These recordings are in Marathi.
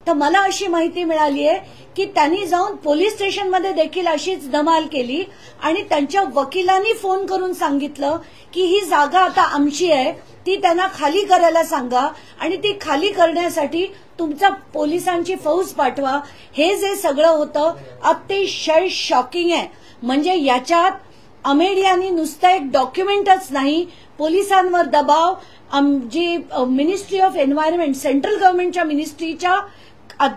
तर मला अशी माहिती मिळाली आहे की त्यांनी जाऊन पोलीस स्टेशनमध्ये देखील अशीच धमाल केली आणि त्यांच्या वकिलांनी फोन करून सांगितलं की ही जागा आता आमची आहे, ती त्यांना खाली करायला सांगा आणि ती खाली करण्यासाठी तुमचा पोलिसांची फौज पाठवा. हे जे सगळं होतं अतिशय शॉकिंग आहे. म्हणजे याच्यात अमेडियानी नुसतं एक डॉक्युमेंटच नाही, पोलिसांवर दबाव, जी मिनिस्ट्री ऑफ एन्व्हायरमेंट सेंट्रल गव्हर्नमेंटच्या मिनिस्ट्रीच्या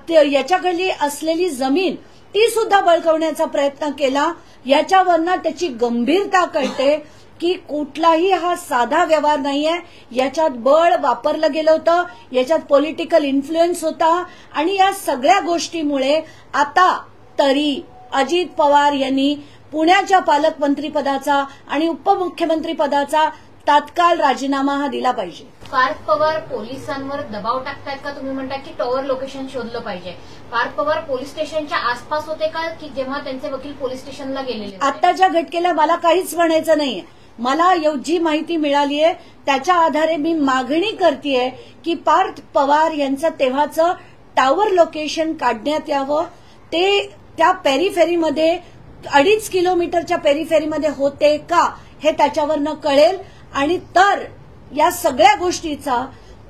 याच्याखाली असलेली जमीन ती सुद्धा बळकावण्याचा प्रयत्न केला. याच्यावरनं त्याची गंभीरता कळते की कुठलाही हा साधा व्यवहार नाहीये. याच्यात बळ वापरलं गेलं होतं, याच्यात पॉलिटिकल इन्फ्लुएन्स होता आणि या सगळ्या गोष्टीमुळे आता तरी अजित पवार यांनी पुण्याच्या पालकमंत्रीपदाचा आणि उपमुख्यमंत्री पदाचा तात्काळ राजीनामा हा दिला पाहिजे. पार्थ पवार पोलिसांवर दबाव टाकतायत का? तुम्ही म्हणता की टॉवर लोकेशन शोधलं पाहिजे. पार्थ पवार पोलीस स्टेशनच्या आसपास होते का की जेव्हा त्यांचे वकील पोलीस स्टेशनला गेलेले? आताच्या घटनेला मला काहीच म्हणायचं नाहीये. मला जी माहिती मिळाली आहे त्याच्या आधारे मी मागणी करतेय की पार्थ पवार यांचं तेव्हाचं टॉवर लोकेशन काढण्यात यावं. ते त्या पेरिफेरीमध्ये 2.5 किलोमीटरच्या पेरिफेरीमध्ये होते का हे त्याच्यावरनं कळेल आणि तर या सगळ्या गोष्टीचा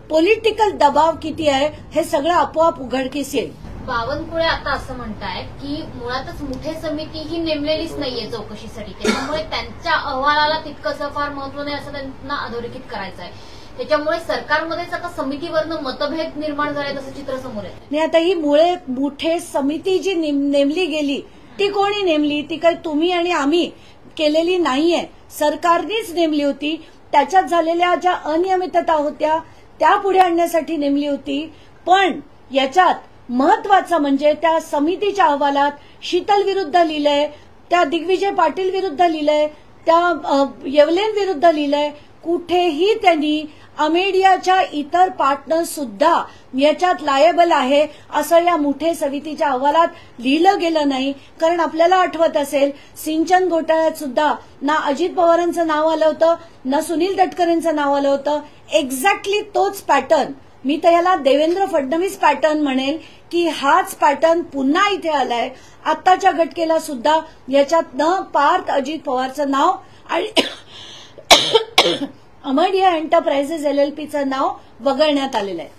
पॉलिटिकल दबाव किती आहे हे सगळं आपोआप उघडकीस येईल. बावनकुळे आता असं म्हणतायत की मुळातच मुठे समिती ही नेमलेलीच नाहीये चौकशीसाठी, त्याच्यामुळे त्यांच्या अहवालाला तितकंसं फार महत्व नाही असं त्यांना अधोरेखित करायचं आहे. त्याच्यामुळे सरकारमध्येच आता समितीवरनं मतभेद निर्माण झाले असं चित्र समोर येतं. नाही, आता ही मुठे समिती जी नेमली गेली ती कोणी नेमली? ती काही तुम्ही आणि आम्ही केलेली नाहीये, सरकारनेच नेमली होती. त्याच्यात झालेल्या ज्या अनियमितता होत्या त्या पुढे आणण्यासाठी नेमली होती. पण याच्यात महत्वाचं म्हणजे त्या समितीच्या अहवालात शीतल विरुद्ध लिहिलंय, त्या दिग्विजय पाटील विरुद्ध लिहिलंय, त्या येवलेन विरुद्ध लिहिलंय. कुठेही त्यांनी अमेडियाच्या इतर पार्टनर सुद्धा याच्यात लायबल आहे असं या मुठे समितीच्या अहवालात लिहिलं गेलं नाही. कारण आपल्याला आठवत असेल सिंचन घोटाळ्यात सुद्धा ना अजित पवारांचं नाव आलं होतं ना सुनील तटकरेंचं नाव आलं होतं. एक्झॅक्टली तोच पॅटर्न, मी तर याला देवेंद्र फडणवीस पॅटर्न म्हणेल की हाच पॅटर्न पुन्हा इथे आलाय. आत्ताच्या घटनेला सुद्धा याच्यात न पार्थ अजित पवारचं नाव आणि अमेडिया एंटरप्राइजेस LLPचं नाव वगळण्यात आलेलं आहे.